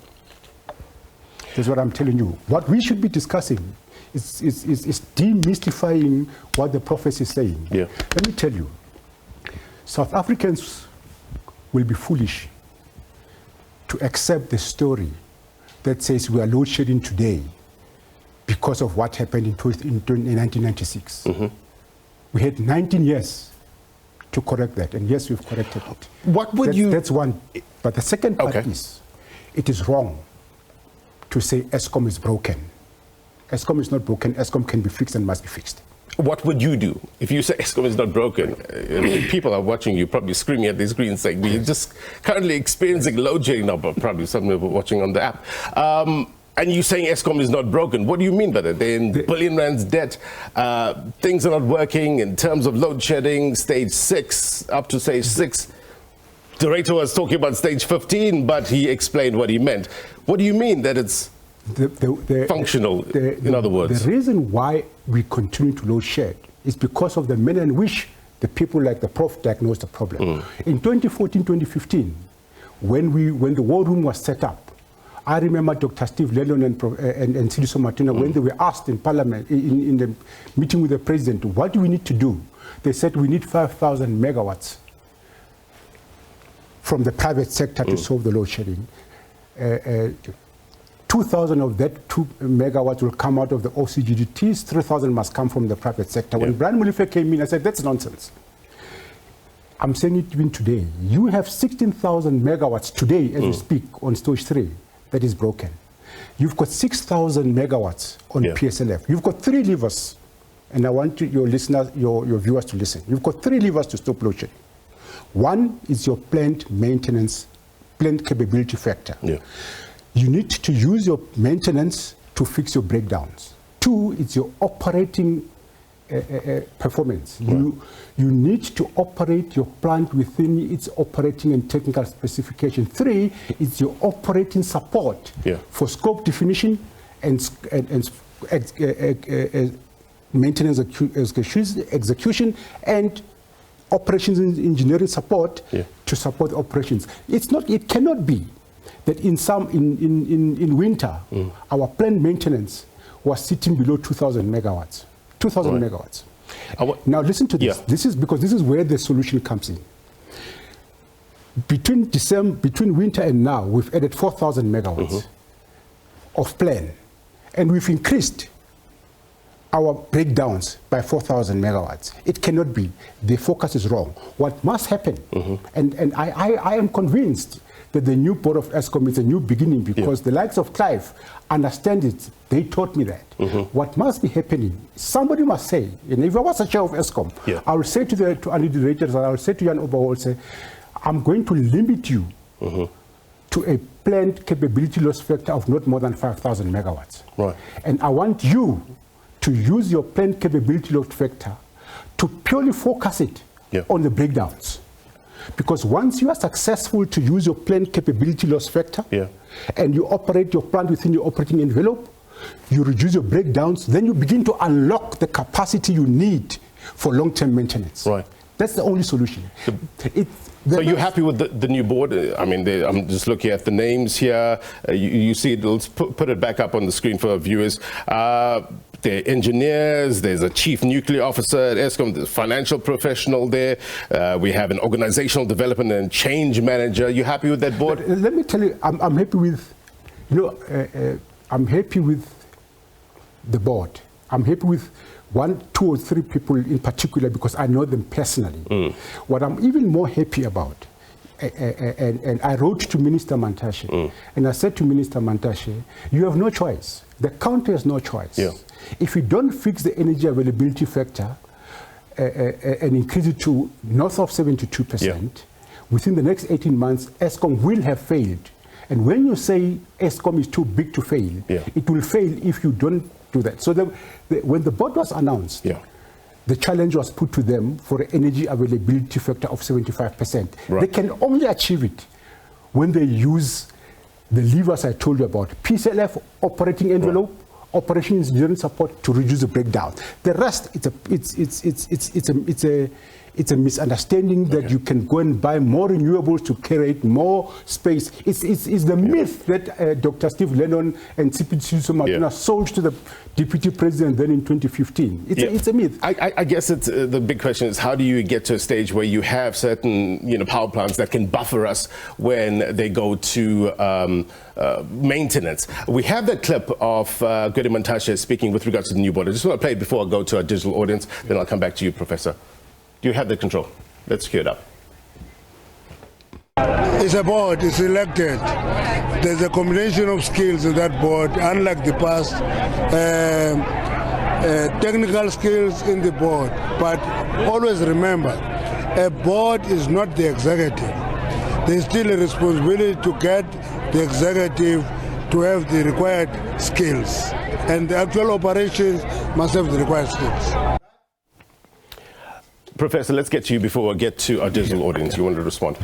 S16: That's what I'm telling you. What we should be discussing is demystifying what the prophet is saying. Let me tell you, South Africans will be foolish to accept the story that says we are load shedding today because of what happened in 1996. We had 19 years to correct that, and yes, we've corrected it.
S1: What would
S16: That's one. But the second part is, it is wrong to say Eskom is broken. Eskom is not broken. Eskom can be fixed and must be fixed.
S1: What would you do if you say Eskom is not broken? People are watching you, probably screaming at the screen saying, we're just currently experiencing load shedding now, but probably some people watching on the app. And you saying Eskom is not broken. What do you mean by that? They're in billion rands debt. Things are not working in terms of load shedding, stage 6, up to stage 6. Director was talking about stage 15, but he explained what he meant. What do you mean that it's functional, in other words?
S16: The reason why we continue to load shed is because of the manner in which the people like the Prof diagnosed the problem. In 2014, 2015, when the war room was set up, I remember Dr. Steve Lennon and Siliso Martina, when they were asked in Parliament, in the meeting with the President, what do we need to do? They said we need 5,000 megawatts from the private sector to solve the load shedding. 2,000 of that 2 megawatts will come out of the OCGDTs, 3,000 must come from the private sector. When Brian Molefe came in, I said, that's nonsense. I'm saying it even today. You have 16,000 megawatts today as we speak on stage 3 that is broken. You've got 6,000 megawatts on PSLF. You've got 3 levers, and I want your listeners, your viewers to listen. You've got 3 levers to stop load shedding. One is your plant maintenance, plant capability factor. You need to use your maintenance to fix your breakdowns. 2, it's your operating performance. You need to operate your plant within its operating and technical specification. 3, it's your operating support for scope definition and maintenance execution and operations engineering support to support operations. It cannot be that in winter our plant maintenance was sitting below 2,000 megawatts. 2,000 megawatts. Now listen to this. This is where the solution comes in. Between winter and now, we've added 4,000 megawatts of plan, and we've increased our breakdowns by 4,000 megawatts. It cannot be. The focus is wrong. What must happen, and I am convinced that the new board of Eskom is a new beginning, because the likes of Clive understand it. They taught me that. What must be happening, somebody must say, and if I was a chair of Eskom, I will say to any directors, I will say to Jan Oberhol, say, I'm going to limit you to a planned capability loss factor of not more than 5,000 megawatts. And I want you to use your planned capability loss factor to purely focus it on the breakdowns. Because once you are successful to use your planned capability loss factor and you operate your plant within your operating envelope, you reduce your breakdowns, then you begin to unlock the capacity you need for long-term maintenance. That's the only solution.
S1: So you're happy with the new board? I mean, I'm just looking at the names here. You see it, let's put it back up on the screen for our viewers. There are engineers, there's a chief nuclear officer at Eskom, there's a financial professional there. We have an organizational development and change manager. You happy with that board?
S16: Let me tell you, I'm happy with, I'm happy with the board. I'm happy with 1, 2 or 3 people in particular because I know them personally. What I'm even more happy about, and I wrote to Minister Matshela, and I said to Minister Matshela, you have no choice. The country has no choice. If you don't fix the energy availability factor and increase it to north of 72%, within the next 18 months, Eskom will have failed. And when you say Eskom is too big to fail, it will fail if you don't do that. So when the board was announced, the challenge was put to them for an energy availability factor of 75%. They can only achieve it when they use the levers I told you about: PSLF, operating envelope, operations engineering support to reduce the breakdown. The rest, it's a misunderstanding that you can go and buy more renewables to create more space. It's the myth that Dr. Steve Lennon and CPC Martina sold to the deputy president then in 2015. It's a myth.
S1: I guess it's the big question is, how do you get to a stage where you have certain power plants that can buffer us when they go to maintenance? We have that clip of Gumede Matshela speaking with regards to the new board. I just want to play it before I go to our digital audience, then I'll come back to you, Professor. Do you have the control? Let's cue it up.
S18: It's a board, it's elected. There's a combination of skills in that board, unlike the past. Technical skills in the board, but always remember, a board is not the executive. There's still a responsibility to get the executive to have the required skills, and the actual operations must have the required skills.
S1: Professor, let's get to you before we get to our digital audience. You want to respond?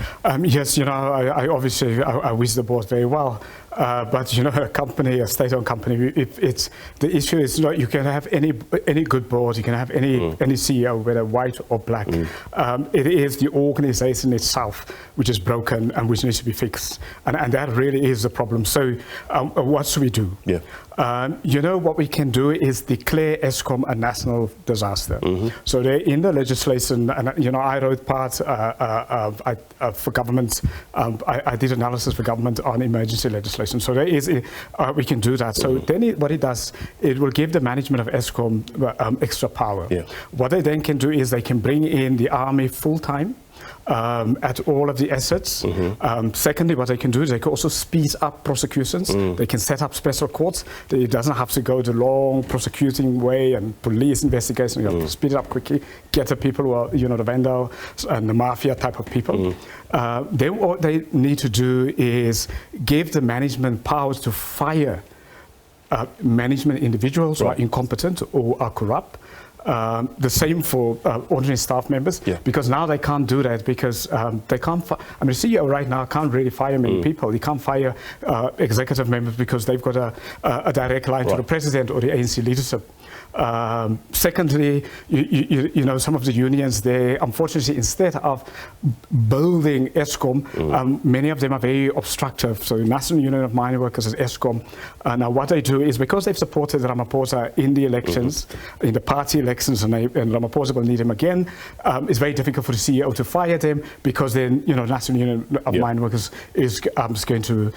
S17: Yes, I obviously I wish the board very well, but a company, a state-owned company, the issue is you can have any good board, you can have any CEO, whether white or black. It is the organization itself which is broken and which needs to be fixed, and that really is the problem. So, what should we do? What we can do is declare Eskom a national disaster. So they're in the legislation, and I wrote part for government. I did analysis for government on emergency legislation. So there is we can do that. So then what it does, it will give the management of Eskom extra power. What they then can do is they can bring in the army full time. at all of the assets. Secondly, what they can do is they can also speed up prosecutions. They can set up special courts. It doesn't have to go the long prosecuting way and police investigation. You have to speed it up quickly, get the people who are, the vandal and the mafia type of people. What they need to do is give the management powers to fire management individuals who are incompetent or are corrupt. The same for ordinary staff members, because now they can't do that because they can't. The CEO right now can't really fire many people. He can't fire executive members because they've got a direct line to the president or the ANC leadership. Secondly, some of the unions there, unfortunately, instead of building Eskom, many of them are very obstructive. So the National Union of Mining Workers is Eskom. Now what they do is, because they've supported Ramaphosa in the elections, in the party elections, and Ramaphosa will need him again, it's very difficult for the CEO to fire them, because then, National Union of Mining Workers is going to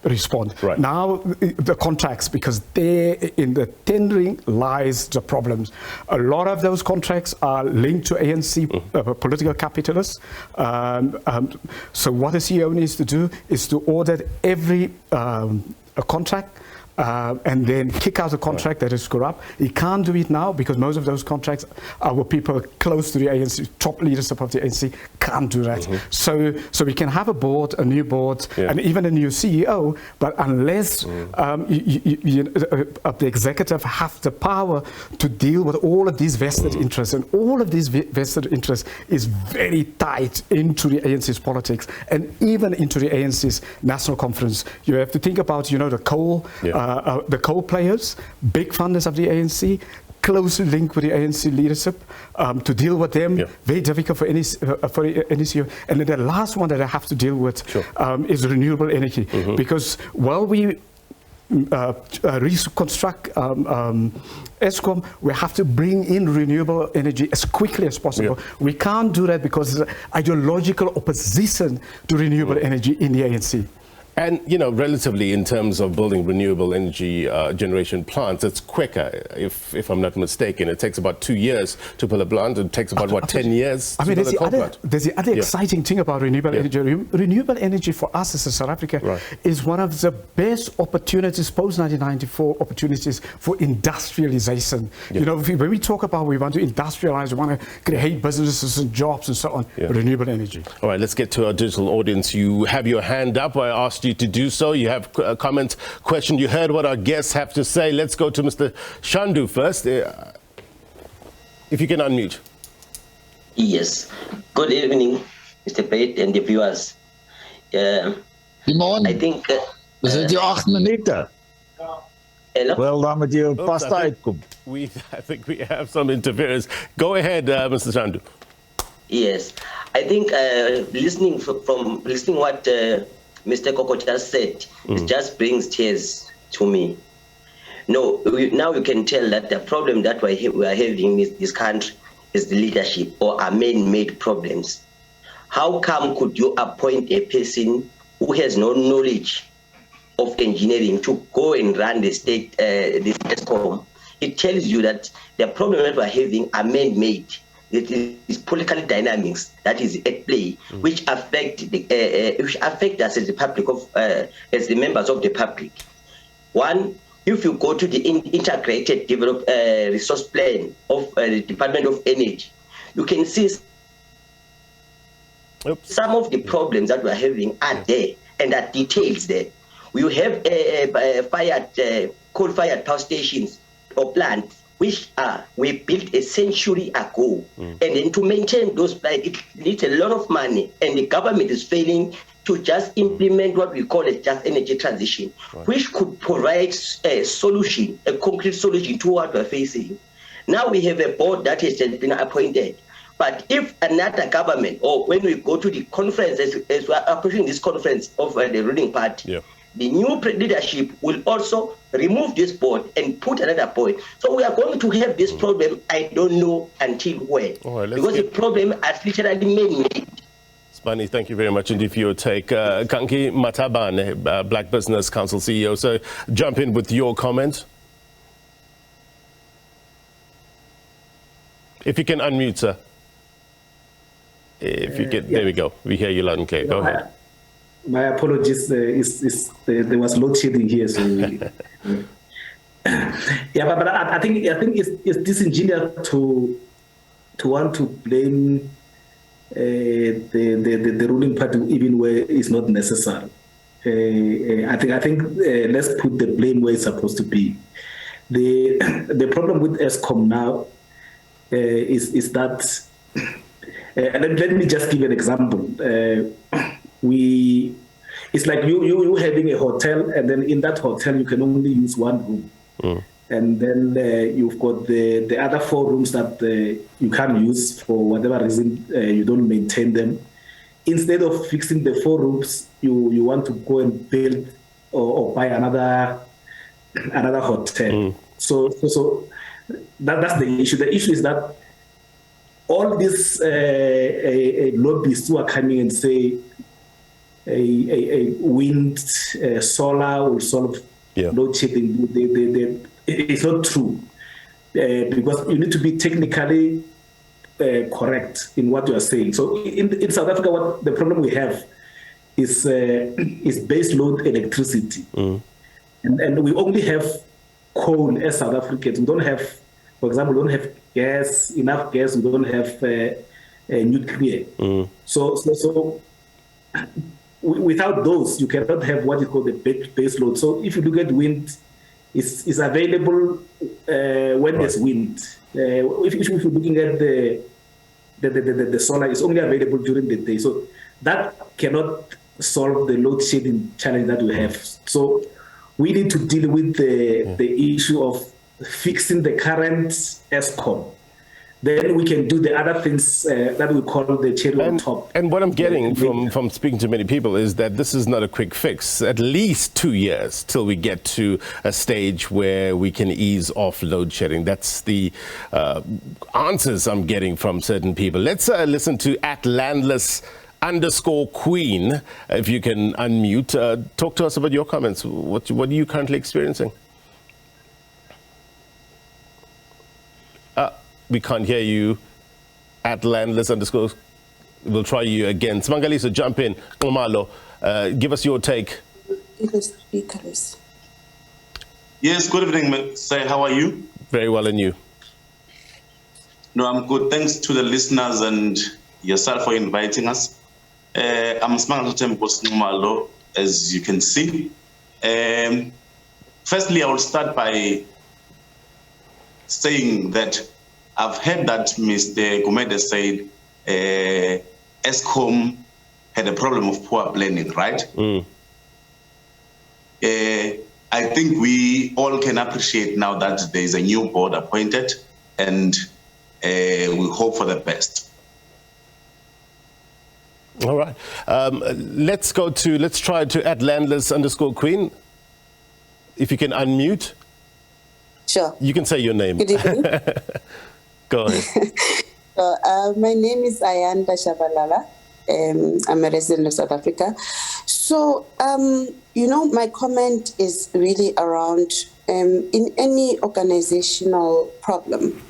S17: respond. Now, the contracts, because they're in the tendering lies the problems. A lot of those contracts are linked to ANC political capitalists. So what the CEO needs to do is to audit every contract and then kick out a contract that is corrupt. He can't do it now because most of those contracts are with people close to the ANC, top leadership of the ANC can't do that. So we can have a board, a new board, and even a new CEO, but unless the executive have the power to deal with all of these vested interests, and all of these vested interests is very tight into the ANC's politics and even into the ANC's national conference. You have to think about, the coal players, big funders of the ANC, closely linked with the ANC leadership, to deal with them, very difficult for any CEO. And then the last one that I have to deal with is renewable energy, because while we reconstruct Eskom, we have to bring in renewable energy as quickly as possible. We can't do that because there's ideological opposition to renewable energy in the ANC.
S1: And, relatively in terms of building renewable energy generation plants, it's quicker, if I'm not mistaken. It takes about 2 years to build a plant. It takes about, 10 years to build a coal plant?
S17: There's the other exciting thing about renewable energy. Renewable energy for us as South Africa is one of the best opportunities, post-1994 opportunities for industrialization. When we talk about we want to industrialize, we want to create businesses and jobs and so on, renewable energy.
S1: All right, let's get to our digital audience. You have your hand up. I asked you to do so. You have a comment, question. You heard what our guests have to say. Let's go to Mr. Shandu first. If you can unmute.
S19: Yes. Good evening, Mr. Pate and the viewers.
S20: Simon,
S19: I think...
S20: we zit hier 8 minuten. Wel, dan met je pas tijd komt.
S1: I think we have some interference. Go ahead, Mr. Shandu.
S19: Yes. I think listening what Mr. Koko just said, it just brings tears to me. No, now you can tell that the problem that we are having in this country is the leadership, or are man-made problems. How come could you appoint a person who has no knowledge of engineering to go and run the state, this Eskom? It tells you that the problem that we are having are man-made. It is political dynamics that is at play, which affect us as the public, as the members of the public. One, if you go to the integrated resource plan of the Department of Energy, you can see some of the problems that we are having are there, and are details there. We have coal-fired power stations or plants which we built a century ago, and then to maintain those plants, it needs a lot of money, and the government is failing to just implement what we call a just energy transition, which could provide a solution, a concrete solution to what we're facing. Now we have a board that has been appointed, but if another government, or when we go to the conference, as we're approaching this conference of the ruling party, the new leadership will also remove this board and put another board. So we are going to have this problem, I don't know until when. Because the problem is literally man-made.
S1: Spani, thank you very much indeed for your take. Kanki Matabane, Black Business Council CEO. So jump in with your comment. If you can unmute, sir. If you get, there we go. We hear you loud and clear. Go ahead.
S21: My apologies. There was load shedding here, so. Yeah, but I think it's disingenuous to want to blame the ruling party even where it's not necessary. I think let's put the blame where it's supposed to be. The problem with Eskom now is that, and let me just give an example. It's like you having a hotel, and then in that hotel you can only use one room. And then you've got the other 4 rooms that you can't use for whatever reason, you don't maintain them. Instead of fixing the 4 rooms, you want to go and build or buy another hotel. So that's the issue. The issue is that all these lobbyists who are coming and say a wind, solar will solve load shedding, it's not true, because you need to be technically correct in what you are saying. So in South Africa, what the problem we have is base load electricity, and we only have coal as South Africans. We don't have, for example, we don't have enough gas. We don't have nuclear. So without those, you cannot have what is called the base load. So if you look at wind, it's available when there's wind. If you're looking at the solar, it's only available during the day. So that cannot solve the load shedding challenge that we have. So we need to deal with the issue of fixing the current Eskom. Then we can do the other things that we call the cherry on top.
S1: And what I'm getting from speaking to many people is that this is not a quick fix. At least 2 years till we get to a stage where we can ease off load shedding. That's the answers I'm getting from certain people. Let's listen to @landless_queen. If you can unmute, talk to us about your comments. What are you currently experiencing? We can't hear you. @landless_. We'll try you again. Smangaliso, jump in. Omalo, give us your take.
S22: Yes, good evening, sir. How are you?
S1: Very well, and you?
S22: No, I'm good. Thanks to the listeners and yourself for inviting us. I'm Smangaliso, as you can see. Firstly, I will start by saying that I've heard that Mr. Gumede said Eskom had a problem of poor planning, right? I think we all can appreciate now that there is a new board appointed, and we hope for the best.
S1: All right. Let's try to @landless_queen. If you can unmute.
S23: Sure.
S1: You can say your name.
S23: Good evening.
S1: Go ahead.
S23: My name is Ayanda Shabalala. I'm a resident of South Africa. So, my comment is really around in any organizational problem,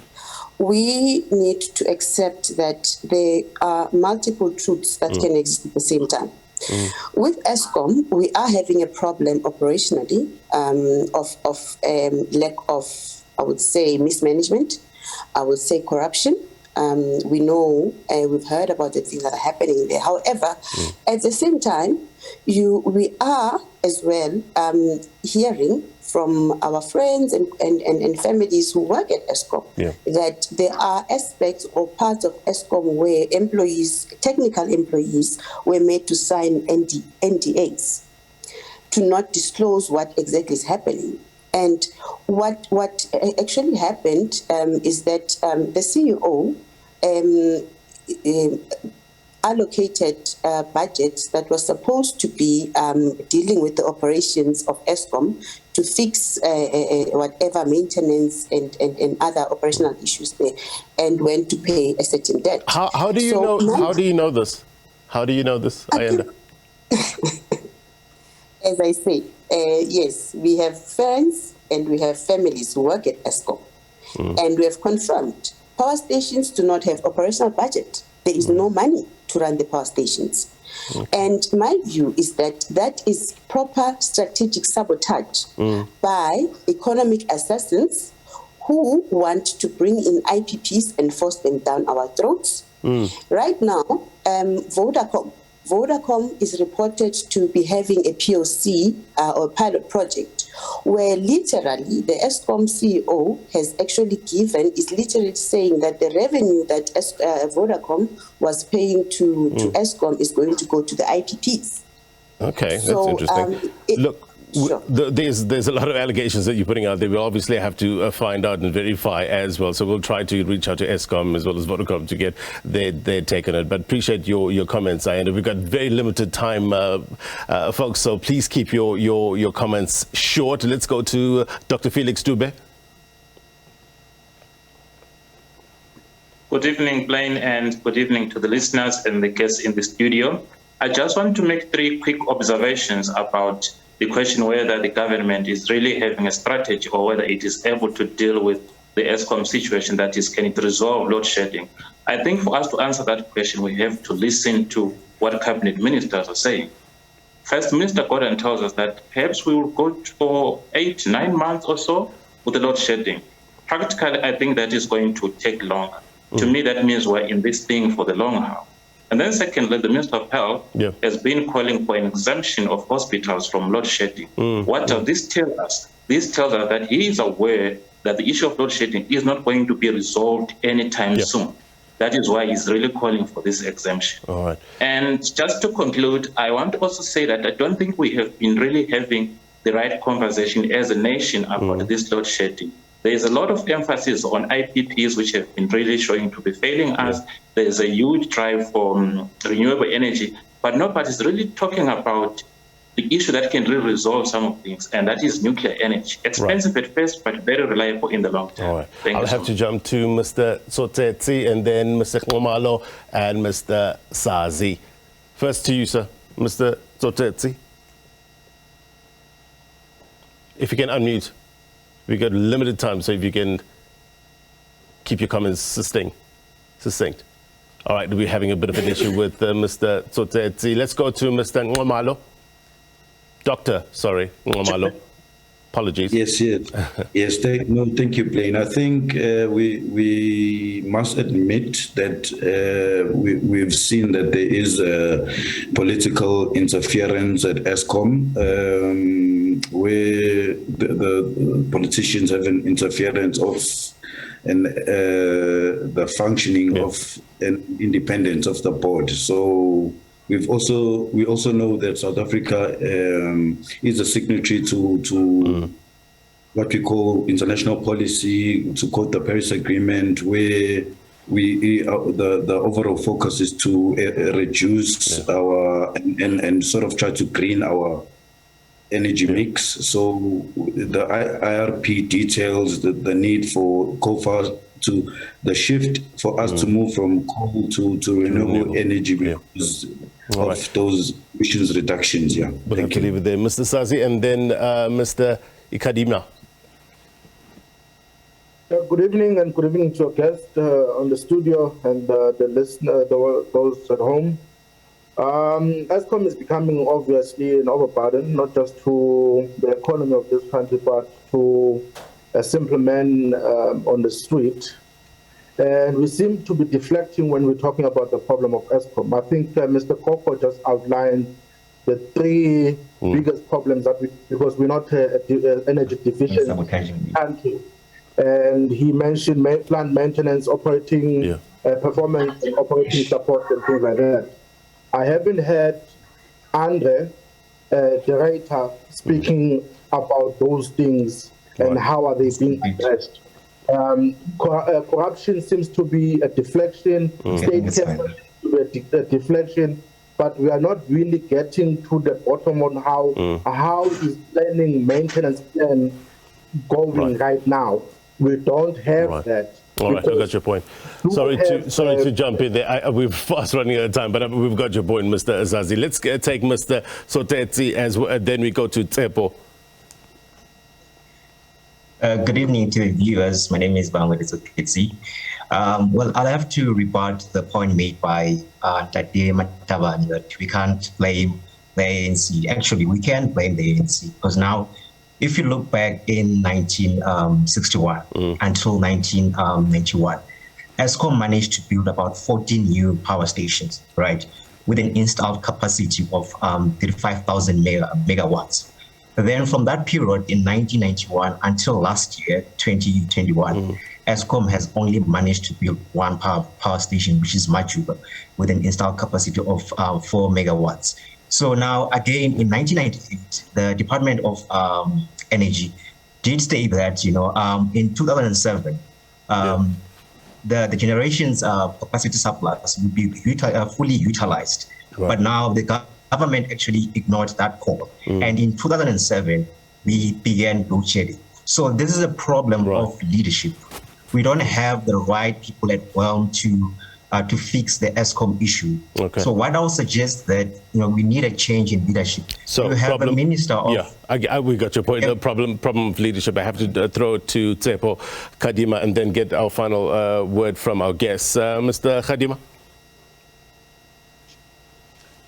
S23: we need to accept that there are multiple truths that can exist at the same time. With Eskom, we are having a problem operationally of lack of, I would say, mismanagement. I would say corruption. We know, we've heard about the things that are happening there. However, at the same time, we are as well hearing from our friends and families who work at Eskom that there are aspects or parts of Eskom where technical employees were made to sign NDAs to not disclose what exactly is happening. And what actually happened is that the CEO allocated budget that was supposed to be dealing with the operations of Eskom to fix whatever maintenance and other operational issues there, and went to pay a certain debt.
S1: How do you know? How do you know this? How do you know this, Ayanda?
S23: As I say, yes, we have friends and we have families who work at Eskom, and we have confirmed power stations do not have operational budget. There is no money to run the power stations. And my view is that that is proper strategic sabotage by economic assassins who want to bring in IPPs and force them down our throats. Right now, Vodacom is reported to be having a POC or pilot project where literally the Eskom CEO is literally saying that the revenue that Vodacom was paying to Eskom is going to go to the IPPs.
S1: Okay, that's interesting. Look,
S23: Sure.
S1: There's a lot of allegations that you're putting out there. We obviously have to find out and verify as well. So we'll try to reach out to Eskom as well as Vodacom to get their take on it. But appreciate your comments, Ayanda. We've got very limited time, folks, so please keep your comments short. Let's go to Dr. Felix Dube.
S2: Good evening, Blaine, and good evening to the listeners and the guests in the studio. I just want to make 3 quick observations about the question whether the government is really having a strategy or whether it is able to deal with the Eskom situation, that is, can it resolve load shedding? I think for us to answer that question, we have to listen to what cabinet ministers are saying. First Minister Gordon tells us that perhaps we will go for 8-9 months or so with the load shedding. Practically, I think that is going to take longer. To me, that means we're in this thing for the long haul. And then secondly, the Minister of Health has been calling for an exemption of hospitals from load shedding. What does this tell us? This tells us that he is aware that the issue of load shedding is not going to be resolved anytime soon. That is why he's really calling for this exemption.
S1: All right.
S2: And just to conclude, I want to also say that I don't think we have been really having the right conversation as a nation about this load shedding. There is a lot of emphasis on IPPs, which have been really showing to be failing us. There is a huge drive for renewable energy, but nobody is really talking about the issue that can really resolve some of things, and that is nuclear energy. Expensive at first, but very reliable in the long term.
S1: All right. I'll have to jump to Mr. Tsotetsi and then Mr. Nxumalo and Mr. Sazi. First to you, sir. Mr. Tsotetsi. If you can unmute. We've got limited time, so if you can keep your comments succinct. All right, we're having a bit of an issue with Mr. Tsotetsi. Let's go to Mr. Nxumalo. Dr. Nxumalo. Apologies.
S3: Yes. No, thank you, Blaine. I think we must admit that we've seen that there is political interference at Eskom, where the politicians have an interference of the functioning of an independence of the board. So we also know that South Africa is a signatory to what we call international policy, to quote the Paris Agreement, where the overall focus is to reduce our and sort of try to green our energy mix. So the IRP details the need for to the shift for us to move from coal to renewable energy because of those emissions reductions.
S1: We'll have to leave it there. Mr. Sazi and then Mr. Ikadima.
S4: Good evening and good evening to your guests on the studio and the listener, those at home. Eskom is becoming obviously an overburden, not just to the economy of this country, but to a simple man on the street. And we seem to be deflecting when we're talking about the problem of Eskom. I think Mr. Koko just outlined the 3 biggest problems that because we're not an energy deficient country. And he mentioned plant maintenance, operating performance, and operating support and things like that. I haven't heard Andre, the writer, speaking about those things and how are they being addressed. Corruption seems to be a deflection, state capture to be a deflection, but we are not really getting to the bottom on how is planning maintenance plan going right now. We don't have that.
S1: All right, I got your point. Sorry to jump in there. We're fast running out of time, but we've got your point, Mr. Azazi. Let's take Mr. Tsotetsi as well, then we go to Tsepo.
S24: Good evening to the viewers. My name is Matshela Koko.
S5: Well, I'll have to rebut the point made by Tate Matabani that we can't blame the ANC. Actually, we can blame the ANC because now, if you look back in 1961 until 1991, Eskom managed to build about 14 new power stations, right, with an installed capacity of 35,000 megawatts. Then from that period in 1991 until last year, 2021, Eskom has only managed to build one power station, which is Majuba, with an installed capacity of 4 megawatts. So now, again, in 1998, the Department of Energy did state that, in 2007, the generation's capacity surplus would be fully utilized. Right. But now the government actually ignored that call. And in 2007, we began load shedding. So this is a problem of leadership. We don't have the right people at helm to fix the Eskom issue. Okay. So what I would suggest that we need a change in leadership. So you have a minister of
S1: we got your point. The problem of leadership. I have to throw it to Tsepo Khadima and then get our final word from our guests. Mr. Khadima.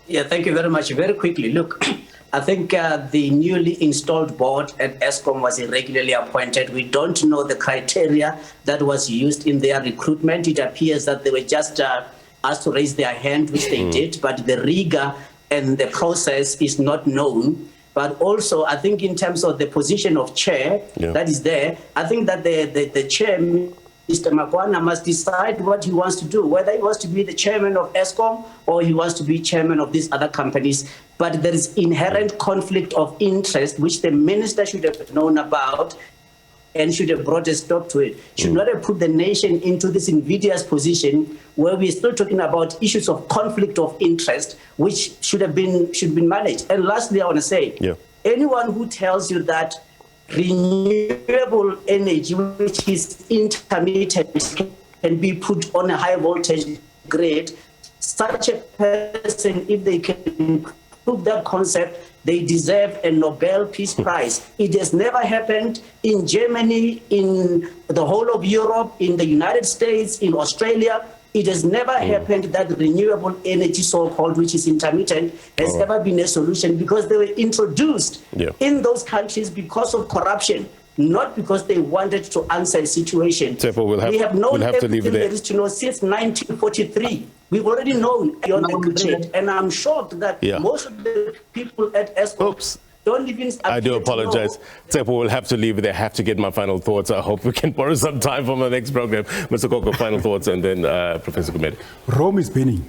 S6: Yeah, thank you very much. Very quickly, look, I think the newly installed board at Eskom was irregularly appointed. We don't know the criteria that was used in their recruitment. It appears that they were just asked to raise their hand, which they did, but the rigor and the process is not known. But also, I think in terms of the position of chair that is there, I think that the chair, Mr. Makwana, must decide what he wants to do, whether he wants to be the chairman of Eskom or he wants to be chairman of these other companies. But there is inherent conflict of interest, which the minister should have known about and should have brought a stop to it. Should not have put the nation into this invidious position where we're still talking about issues of conflict of interest, which should be managed. And lastly, I want to say, anyone who tells you that renewable energy, which is intermittent, can be put on a high voltage grid, such a person, if they can prove that concept, they deserve a Nobel Peace Prize. It has never happened in Germany, in the whole of Europe, in the United States, in Australia. It has never happened that renewable energy, so-called, which is intermittent, has ever been a solution, because they were introduced in those countries because of corruption, not because they wanted to answer a situation. We have known everything there is to know since 1943. We've already known beyond the grid, and I'm shocked that most of the people at Eskom don't even.
S1: I do apologize. Tsepo will have to leave there. I have to get my final thoughts. I hope we can borrow some time from the next program. Mr. Koko, final thoughts, and then Professor Gumede.
S16: Rome is burning.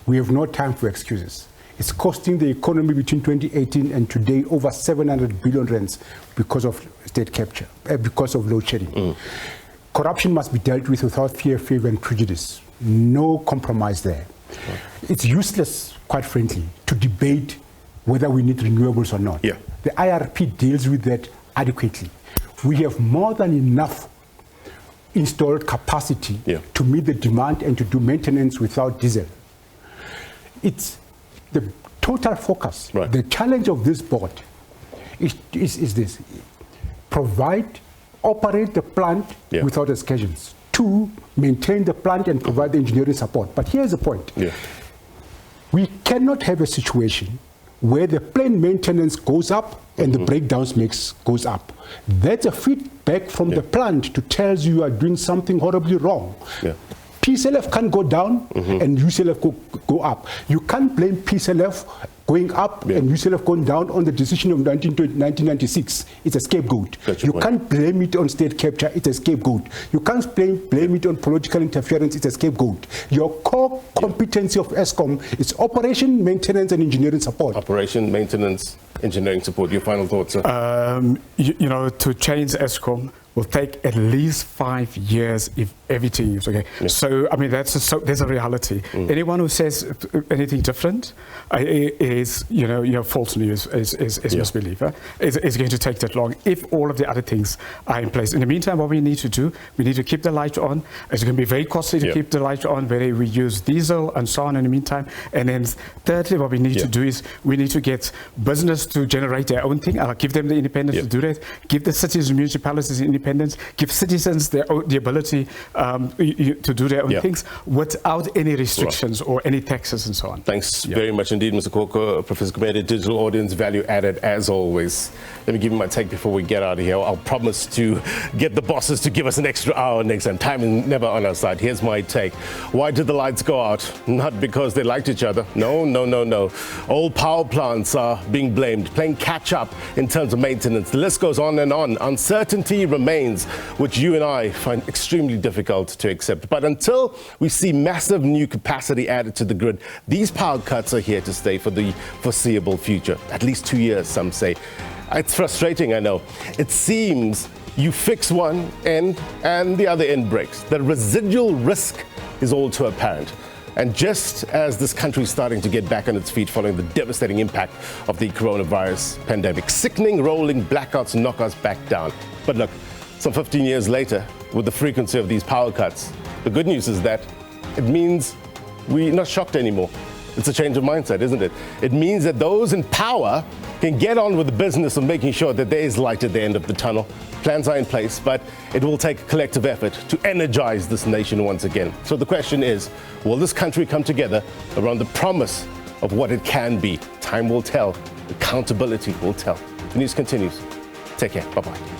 S16: We have no time for excuses. It's costing the economy between 2018 and today over 700 billion rands because of state capture, because of load shedding. Corruption must be dealt with without fear, favor, and prejudice. No compromise there. It's useless, quite frankly, to debate whether we need renewables or not. The IRP deals with that adequately. We have more than enough installed capacity to meet the demand and to do maintenance without diesel. It's the total focus. The challenge of this board is this: operate the plant without excursions. 2, maintain the plant and provide the engineering support. But here's the point. We cannot have a situation where the plane maintenance goes up and the breakdowns goes up. That's a feedback from the plant to tell you are doing something horribly wrong. PCLF can't go down and UCLF go up. You can't blame PCLF going up and UCLF going down on the decision of 1996. It's a scapegoat. You can't blame it on state capture. It's a scapegoat. You can't blame it on political interference. It's a scapegoat. Your core competency of Eskom is operation, maintenance, and engineering support.
S1: Operation, maintenance, engineering support. Your final thoughts, sir?
S17: To change Eskom will take at least 5 years if everything is okay. So, I mean, there's a reality. Anyone who says anything different is, false news, is misbelief. It's going to take that long if all of the other things are in place. In the meantime, what we need to do, we need to keep the light on. It's going to be very costly to keep the light on, where we use diesel and so on in the meantime. And then thirdly, what we need to do is we need to get business to generate their own thing. I'll give them the independence to do that. Give the cities and municipalities the independence independence, give citizens the ability to do their own things without any restrictions or any taxes and so on.
S1: Thanks very much indeed, Mr. Koko. Professor Gumede, digital audience value added as always. Let me give you my take before we get out of here. I'll promise to get the bosses to give us an extra hour next time. Time is never on our side. Here's my take. Why did the lights go out? Not because they liked each other. No. Old power plants are being blamed, playing catch up in terms of maintenance. The list goes on and on. Uncertainty remains, which you and I find extremely difficult to accept. But until we see massive new capacity added to the grid, these power cuts are here to stay for the foreseeable future. At least 2 years, some say. It's frustrating, I know. It seems you fix one end and the other end breaks. The residual risk is all too apparent. And just as this country is starting to get back on its feet following the devastating impact of the coronavirus pandemic, sickening rolling blackouts knock us back down. But look, some 15 years later, with the frequency of these power cuts, the good news is that it means we're not shocked anymore. It's a change of mindset, isn't it? It means that those in power can get on with the business of making sure that there is light at the end of the tunnel. Plans are in place, but it will take a collective effort to energize this nation once again. So the question is, will this country come together around the promise of what it can be? Time will tell. Accountability will tell. The news continues. Take care. Bye-bye.